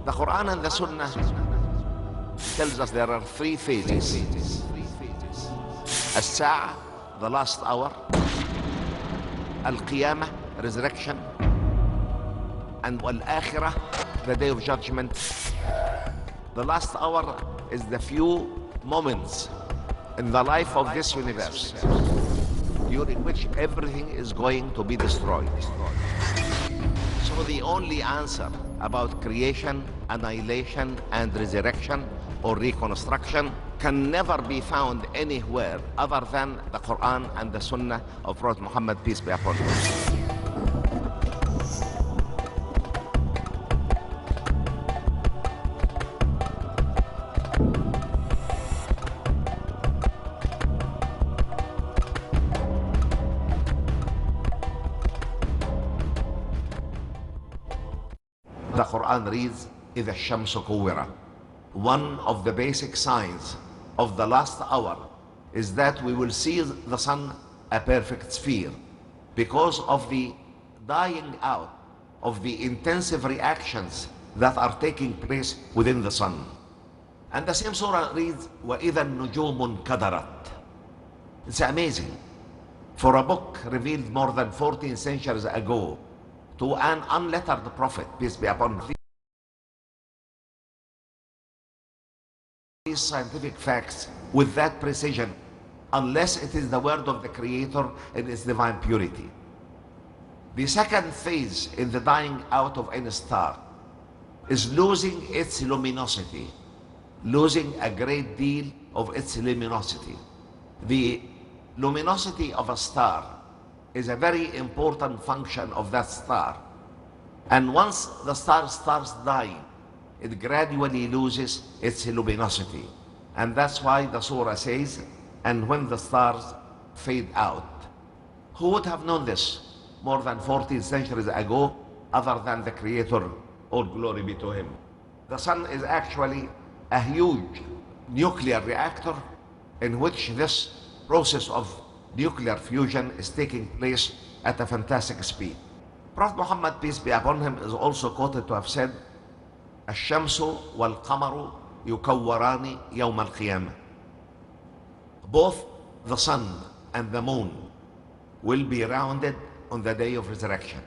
The Quran and the Sunnah tells us there are three phases. As-Sa'a, the last hour. Al-Qiyamah, resurrection. And Al-Akhirah, the day of judgment. The last hour is the few moments in the life of this universe during which everything is going to be destroyed. So the only answer about creation, annihilation, and resurrection or reconstruction can never be found anywhere other than the Quran and the Sunnah of Prophet Muhammad, peace be upon him. The Quran reads, إِذَا الشَّمْسُ كُوِّرَتْ. One of the basic signs of the last hour is that we will see the sun a perfect sphere because of the dying out of the intensive reactions that are taking place within the sun. And the same surah reads, وَإِذَا النُّجُومُ انْكَدَرَتْ. It's amazing for a book revealed more than 14 centuries ago to an unlettered prophet, peace be upon him. These scientific facts with that precision, unless it is the word of the Creator in its divine purity. The second phase in the dying out of any star is losing its luminosity, losing a great deal of its luminosity. The luminosity of a star is a very important function of that star. And once the star starts dying, it gradually loses its luminosity. And that's why the surah says, and when the stars fade out. Who would have known this more than 14 centuries ago other than the Creator, all glory be to him? The sun is actually a huge nuclear reactor in which this process of nuclear fusion is taking place at a fantastic speed. Prophet Muhammad, peace be upon him, is also quoted to have said, الشمس والقمر يكوران يوم القيامة. Both the sun and the moon will be rounded on the day of resurrection.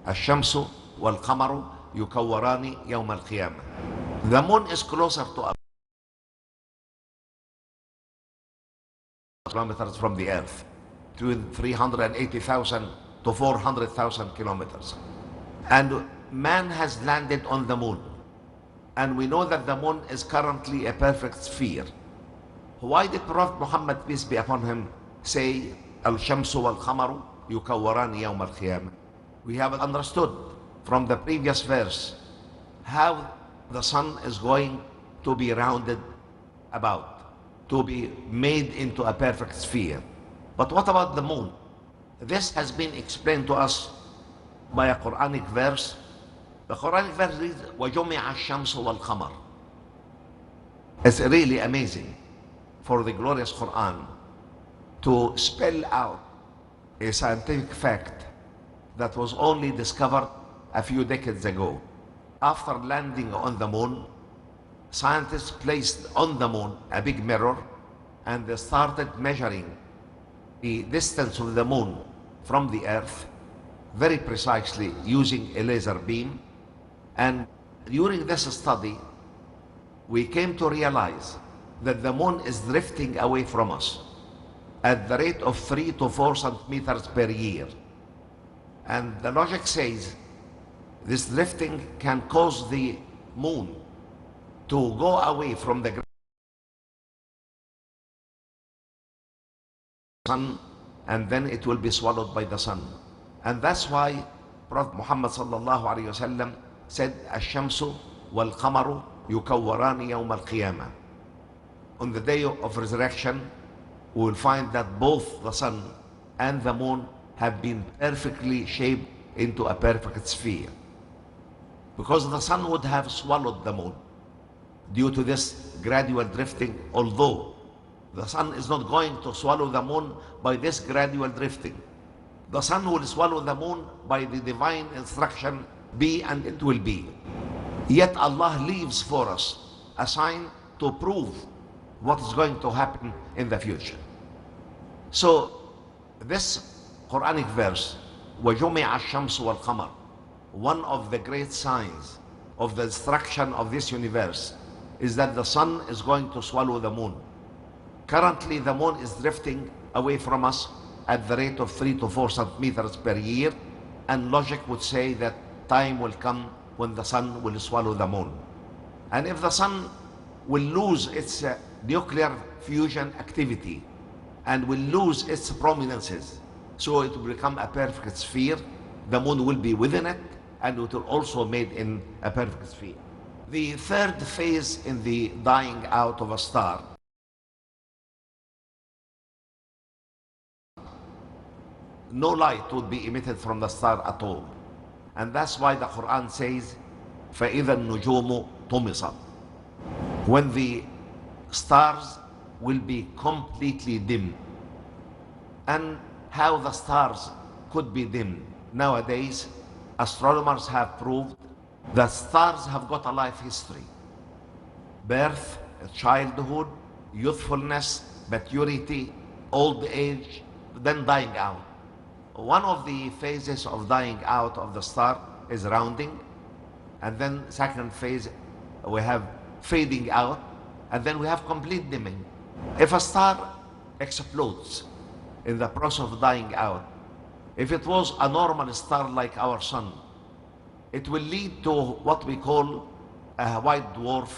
الشمس والقمر يكوران يوم القيامة. The moon is closer to us kilometers from the earth, between 380,000 to 400,000 kilometers. And man has landed on the moon. And we know that the moon is currently a perfect sphere. Why did Prophet Muhammad, peace be upon him, say, Al-Shamsu wal-Qamaru yukawwarani yawm al-Qiyamah? We have understood from the previous verse how the sun is going to be rounded about, to be made into a perfect sphere. But what about the moon? This has been explained to us by a Quranic verse. The Quranic verse reads, وَجُمِعَ الشَّمْسُ وَالْقَمَرُ. It's really amazing for the glorious Quran to spell out a scientific fact that was only discovered a few decades ago. After landing on the moon, scientists placed on the moon a big mirror and they started measuring the distance of the moon from the earth very precisely using a laser beam. And during this study, we came to realize that the moon is drifting away from us at the rate of 3 to 4 centimeters per year. And the logic says this drifting can cause the moon to go away from the sun, and then it will be swallowed by the sun. And that's why Prophet Muhammad sallallahu alayhi wasallam said, "Ash-shamsu wal-qamaru yukawwarani yawm al-qiyamah." On the day of resurrection, we will find that both the sun and the moon have been perfectly shaped into a perfect sphere, because the sun would have swallowed the moon due to this gradual drifting, although the sun is not going to swallow the moon by this gradual drifting. The sun will swallow the moon by the divine instruction, be and it will be. Yet Allah leaves for us a sign to prove what is going to happen in the future. So this Quranic verse, وَجُمِعَ الشَّمْسُ وَالْقَمَرُ, one of the great signs of the destruction of this universe is that the sun is going to swallow the moon. Currently, the moon is drifting away from us at the rate of 3 to 4 centimeters per year, and logic would say that time will come when the sun will swallow the moon. And if the sun will lose its nuclear fusion activity and will lose its prominences, so it will become a perfect sphere, the moon will be within it, and it will also made in a perfect sphere. The third phase in the dying out of a star, no light would be emitted from the star at all. And that's why the Quran says, فَإِذَا النُّجُومُ طُمِسَتْ, when the stars will be completely dim. And how the stars could be dim? Nowadays, astronomers have proved that stars have got a life history: birth, childhood, youthfulness, maturity, old age, then dying out. One of the phases of dying out of the star is rounding, and then second phase we have fading out, and then we have complete dimming. If a star explodes in the process of dying out, if it was a normal star like our sun, it will lead to what we call a white dwarf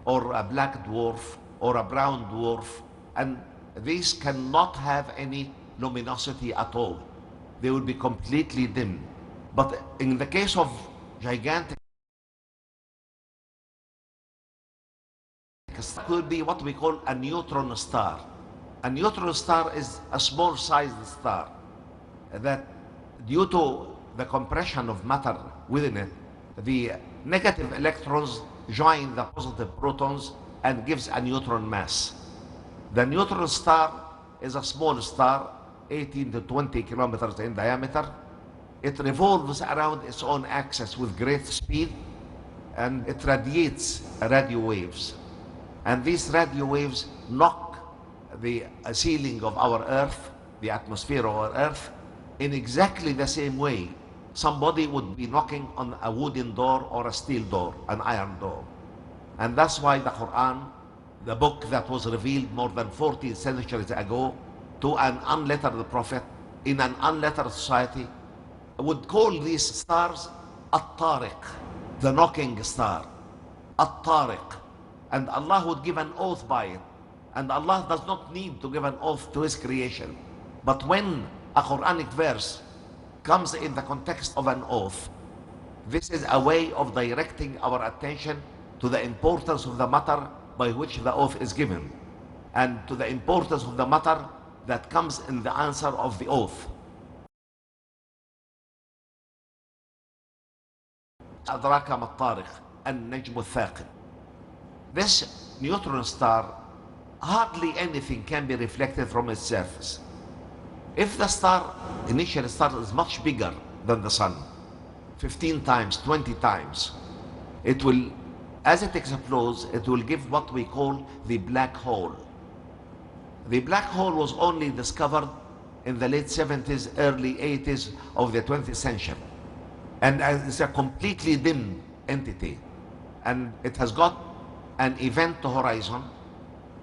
or a black dwarf or a brown dwarf, and these cannot have any luminosity at all. They will be completely dim. But in the case of gigantic, it could be what we call a neutron star. A neutron star is a small sized star that, due to the compression of matter within it, the negative electrons join the positive protons and gives a neutron mass. The neutron star is a small star, 18 to 20 kilometers in diameter. It revolves around its own axis with great speed, and it radiates radio waves. And these radio waves knock the ceiling of our Earth, the atmosphere of our Earth, in exactly the same way somebody would be knocking on a wooden door or a steel door, an iron door. And that's why the Quran, the book that was revealed more than 14 centuries ago to an unlettered prophet in an unlettered society, would call these stars At-Tariq, the knocking star, At-Tariq. And Allah would give an oath by it. And Allah does not need to give an oath to His creation. But when a Quranic verse comes in the context of an oath, this is a way of directing our attention to the importance of the matter by which the oath is given, and to the importance of the matter that comes in the answer of the oath. أدراك ما الطارق النجم الثاقب. This neutron star, hardly anything can be reflected from its surface. If the star, initial star, is much bigger than the sun, 15 times, 20 times, it will, as it explodes, it will give what we call the black hole. The black hole was only discovered in the late 70s, early 80s of the 20th century. And it's a completely dim entity. And it has got an event horizon.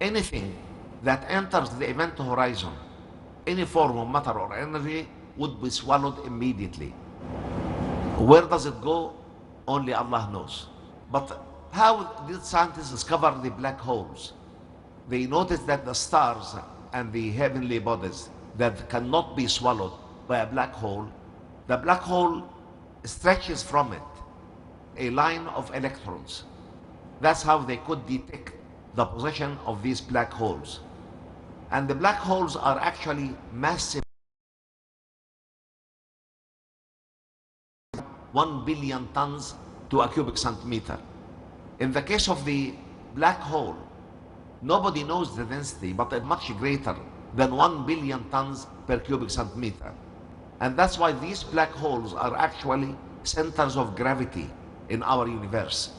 Anything that enters the event horizon, any form of matter or energy, would be swallowed immediately. Where does it go? Only Allah knows. But how did scientists discover the black holes? They noticed that the stars and the heavenly bodies that cannot be swallowed by a black hole, the black hole stretches from it a line of electrons. That's how they could detect the position of these black holes. And the black holes are actually massive, 1 billion tons to a cubic centimeter. In the case of the black hole, nobody knows the density, but it's much greater than 1 billion tons per cubic centimeter. And that's why these black holes are actually centers of gravity in our universe.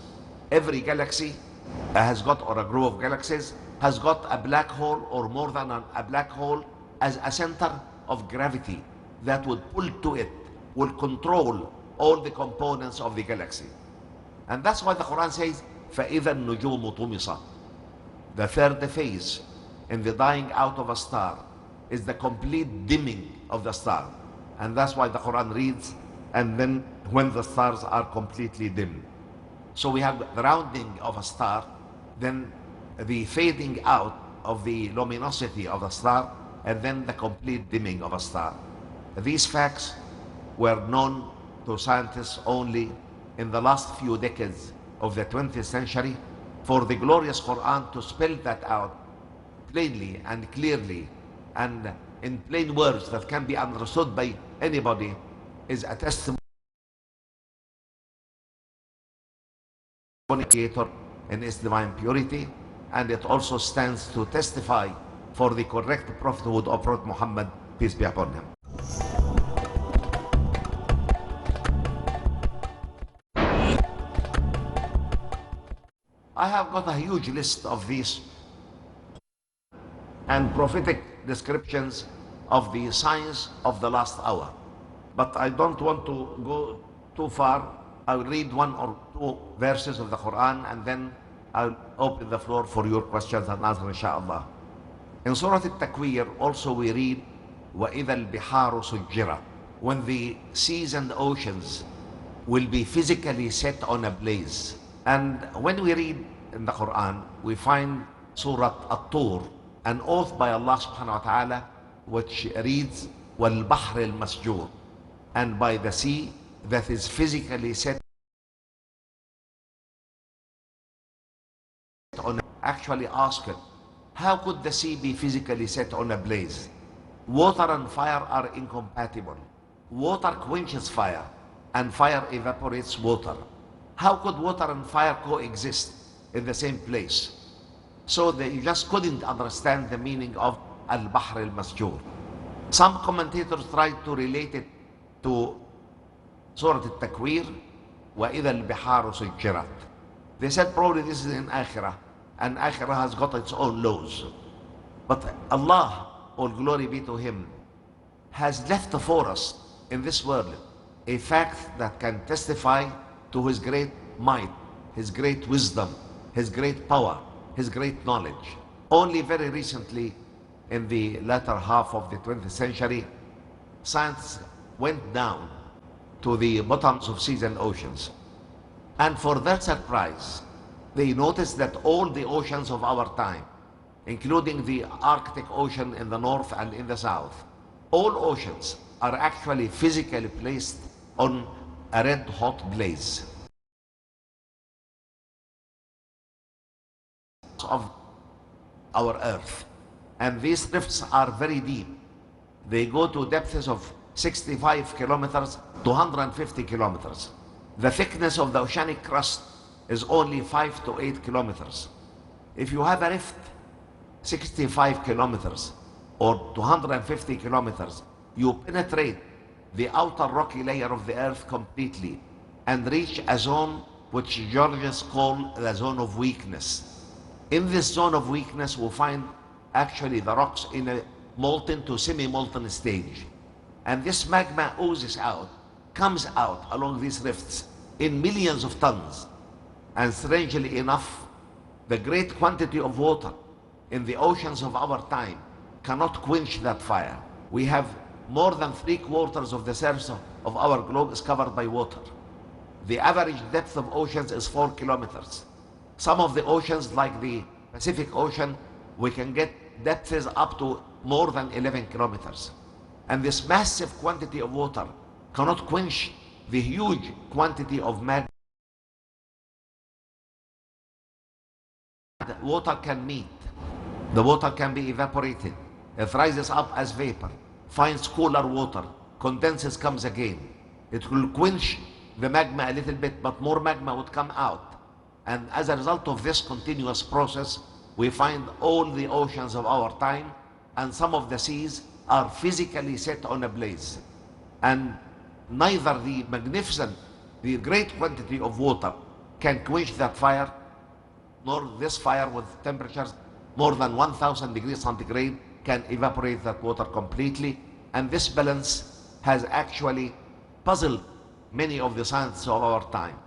every galaxy has got, or a group of galaxies, has got a black hole or more than a black hole as a center of gravity that would pull to it, will control all the components of the galaxy. And that's why the Quran says, فَإِذَا النُّجُومُ طُمِسَتْ. The third phase in the dying out of a star is the complete dimming of the star. And that's why the Quran reads, and then when the stars are completely dim. So we have the rounding of a star, then the fading out of the luminosity of the star, and then the complete dimming of a star. These facts were known to scientists only in the last few decades of the 20th century. For the glorious Quran to spell that out plainly and clearly and in plain words that can be understood by anybody is a testimony in its divine purity, and it also stands to testify for the correct prophethood of Prophet Muhammad, peace be upon him. I have got a huge list of these and prophetic descriptions of the signs of the last hour, but I don't want to go too far. I'll read one or two verses of the Quran and then I'll open the floor for your questions and answers, inshallah. In Surah Al-Takwir also we read, وَإِذَا الْبِحَارُ سُجِّرَتْ. When the seas and oceans will be physically set on a blaze. And when we read in the Quran, we find Surah At-Tur, an oath by Allah subhanahu wa ta'ala, which reads, وَالْبَحْرِ الْمَسْجُورِ, and by the sea that is physically set on. Actually ask it, how could the sea be physically set on a blaze? Water and fire are incompatible. Water quenches fire and fire evaporates water. How could water and fire coexist in the same place? So they just couldn't understand the meaning of Al-Bahr al-Masjur. Some commentators tried to relate it to Surah Al-Takwir, وَإِذَا الْبِحَارُ سُجِّرَتْ. They said probably this is in Akhirah, and Akhirah has got its own laws. But Allah, all glory be to Him, has left for us in this world a fact that can testify to His great might, His great wisdom, His great power, His great knowledge. Only very recently, in the latter half of the 20th century, science went down to the bottoms of seas and oceans. And for their surprise, they noticed that all the oceans of our time, including the Arctic Ocean in the north and in the south, all oceans are actually physically placed on a red hot blaze of our earth. And these rifts are very deep. They go to depths of 65 kilometers to 150 kilometers. The thickness of the oceanic crust is only 5 to 8 kilometers. If you have a rift 65 kilometers or 250 kilometers, you penetrate the outer rocky layer of the earth completely and reach a zone which geologists call the zone of weakness. In this zone of weakness, we find actually the rocks in a molten to semi-molten stage. And this magma oozes out, comes out along these rifts in millions of tons. And strangely enough, the great quantity of water in the oceans of our time cannot quench that fire. We have more than 3/4 of the surface of our globe is covered by water. The average depth of oceans is 4 kilometers. Some of the oceans, like the Pacific Ocean, we can get depths up to more than 11 kilometers. And this massive quantity of water cannot quench the huge quantity of magma water can meet. The water can be evaporated. It rises up as vapor, finds cooler water, condenses, comes again. It will quench the magma a little bit, but more magma would come out. And as a result of this continuous process, we find all the oceans of our time and some of the seas are physically set on a blaze. And neither the magnificent, the great quantity of water can quench that fire, nor this fire with temperatures more than 1000 degrees centigrade can evaporate that water completely. And this balance has actually puzzled many of the scientists of our time.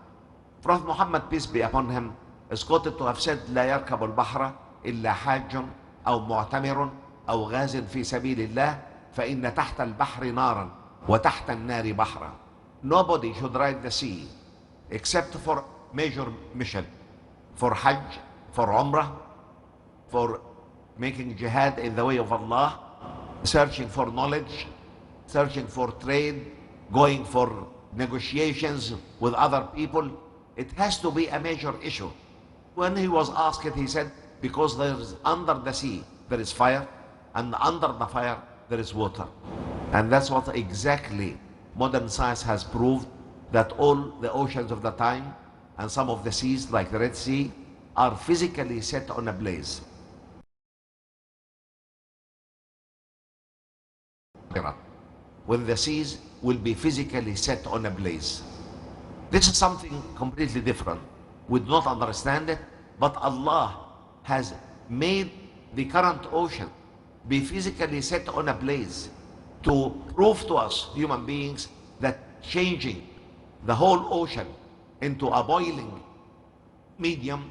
Prophet Muhammad, peace be upon him, is quoted to have said, لا يركب البحر إلا حاج أو معتمر أو غاز في سبيل الله فإن تحت البحر نارا وتحت النار بحرا. Nobody should ride the sea except for major mission, for Hajj, for Umrah, for making jihad in the way of Allah, searching for knowledge, searching for trade, going for negotiations with other people. It has to be a major issue. When he was asked it, he said, because there is under the sea, there is fire, and under the fire, there is water. And that's what exactly modern science has proved, that all the oceans of the time and some of the seas, like the Red Sea, are physically set on a blaze. When the seas will be physically set on a blaze. This is something completely different. We do not understand it, but Allah has made the current ocean be physically set on a blaze to prove to us, human beings, that changing the whole ocean into a boiling medium,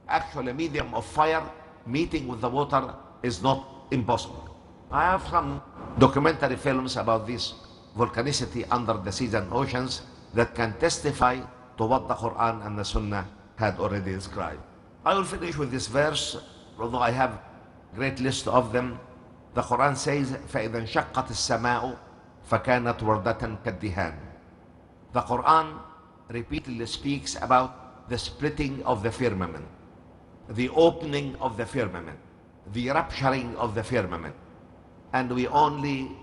actually a medium of fire, meeting with the water, is not impossible. I have some documentary films about this volcanicity under the seas and oceans that can testify to what the Quran and the Sunnah had already described. I will finish with this verse, although I have a great list of them. The Quran says, فَإِذَا انشَقَّتِ السَّمَاءُ فَكَانَتْ وَرْدَةً كَالدِّهَانِ. The Quran repeatedly speaks about the splitting of the firmament, the opening of the firmament, the rupturing of the firmament. And we only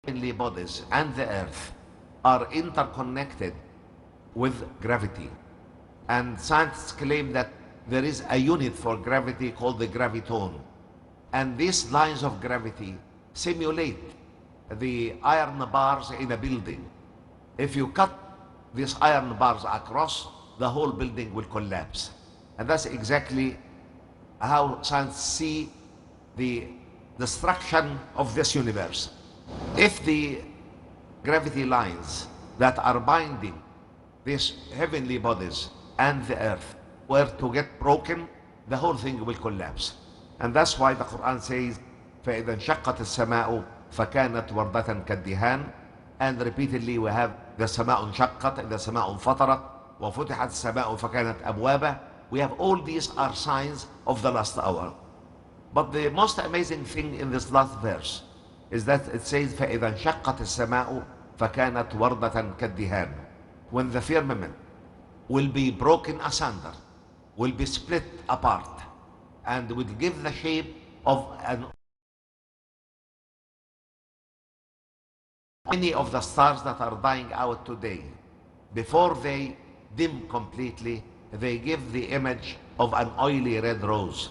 heavenly bodies and the earth are interconnected with gravity. And scientists claim that there is a unit for gravity called the graviton. And these lines of gravity simulate the iron bars in a building. If you cut these iron bars across, the whole building will collapse. And that's exactly how science see the destruction of this universe. If the gravity lines that are binding these heavenly bodies and the earth were to get broken, the whole thing will collapse. And that's why the Quran says, فَإِذَا انشَقَّتِ السَّمَاءُ فَكَانَتْ وَرْدَةً كَالدِّهَانِ. And repeatedly we have the سَمَاءُ انشَقَّتْ, the سَمَاءُ انفطرت, وَفُتِحَتِ السَّمَاءُ فَكَانَتْ أَبْوَابًا. We have all these are signs of the last hour. But the most amazing thing in this last verse is that it says, فَإِذَا انشَقَّتِ السَّمَاءُ فَكَانَتْ وَرْدَةً كَالدِّهَانِ. When the firmament will be broken asunder, will be split apart, and will give the shape of many of the stars that are dying out today, before they dim completely, they give the image of an oily red rose.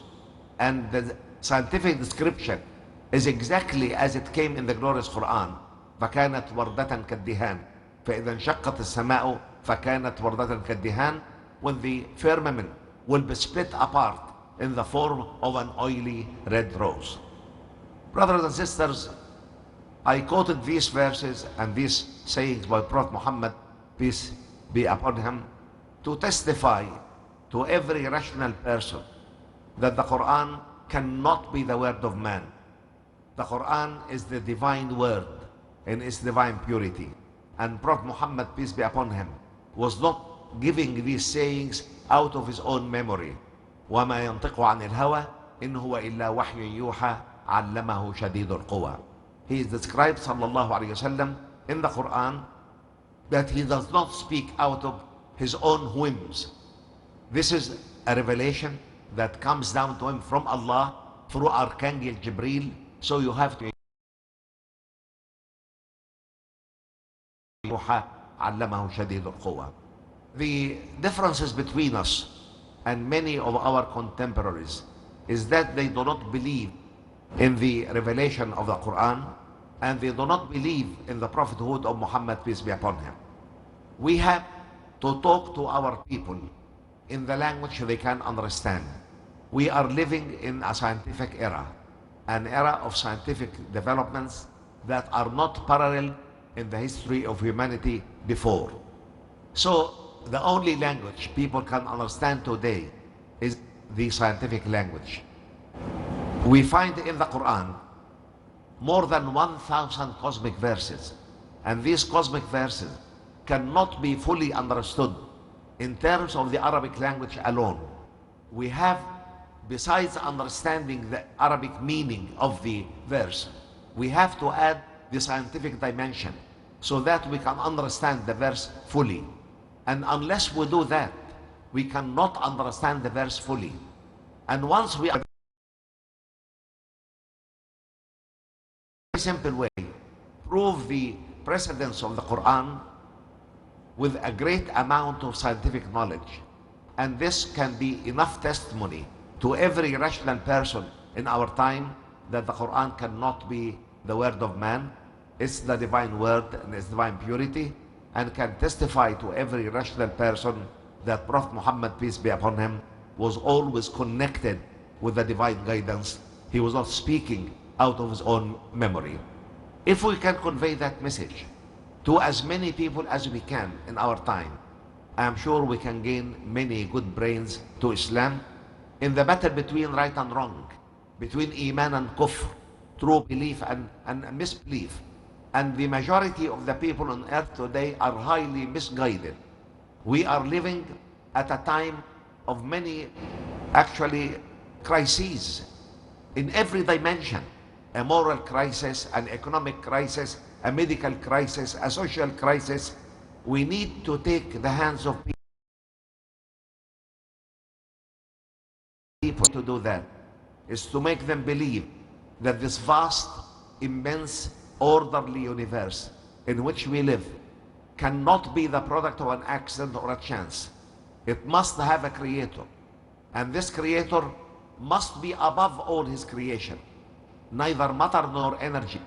And the scientific description is exactly as it came in the glorious Quran. فَكَانَتْ وَرْدَةً كَالدِّهَانِ فَإِذَا انشَقَّتِ السَّمَاءُ فَكَانَتْ وَرْدَةً كَالدِّهَانِ. When the firmament will be split apart in the form of an oily red rose. Brothers and sisters, I quoted these verses and these sayings by Prophet Muhammad, peace be upon him, to testify to every rational person that the Quran cannot be the word of man. The Quran is the divine word in its divine purity. And Prophet Muhammad, peace be upon him, was not giving these sayings out of his own memory. وَمَا يَنطِقُ عَنِ الْهَوَى إِنْ هُوَ إِلَّا وَحْيٌ يُوحَى عَلَّمَهُ شَدِيدُ الْقُوَى. He is described, sallallahu alayhi wasallam, in the Quran that he does not speak out of his own whims. This is a revelation that comes down to him from Allah through Archangel Jibreel. So you have to عَلَّمَهُ شَدِيدُ الْقُوَى. The differences between us and many of our contemporaries is that they do not believe in the revelation of the Quran, and they do not believe in the prophethood of Muhammad, peace be upon him. We have to talk to our people in the language they can understand. We are living in a scientific era, an era of scientific developments that are not parallel in the history of humanity before. So the only language people can understand today is the scientific language. We find in the Quran more than 1,000 cosmic verses, and these cosmic verses cannot be fully understood in terms of the Arabic language alone. We have, besides understanding the Arabic meaning of the verse, we have to add the scientific dimension so that we can understand the verse fully. And unless we do that, we cannot understand the verse fully. And once we are a simple way, prove the precedence of the Quran with a great amount of scientific knowledge. And this can be enough testimony to every rational person in our time that the Quran cannot be the word of man. It's the divine word and its divine purity, and can testify to every rational person that Prophet Muhammad, peace be upon him, was always connected with the divine guidance. He was not speaking out of his own memory. If we can convey that message to as many people as we can in our time, I am sure we can gain many good brains to Islam in the battle between right and wrong, between Iman and Kufr, true belief and misbelief. And the majority of the people on earth today are highly misguided. We are living at a time of many, actually, crises in every dimension: a moral crisis, an economic crisis, a medical crisis, a social crisis. We need to take the hands of people to do that, is to make them believe that this vast, immense, orderly universe in which we live cannot be the product of an accident or a chance. It must have a creator, and this creator must be above all his creation. Neither matter nor energy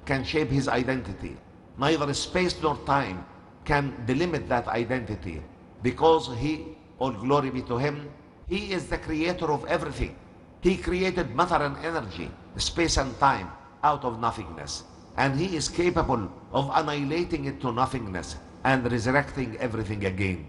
can shape his identity. Neither space nor time can delimit that identity, because he, all glory be to him, he is the creator of everything. He created matter and energy, space and time out of nothingness. And he is capable of annihilating it to nothingness and resurrecting everything again.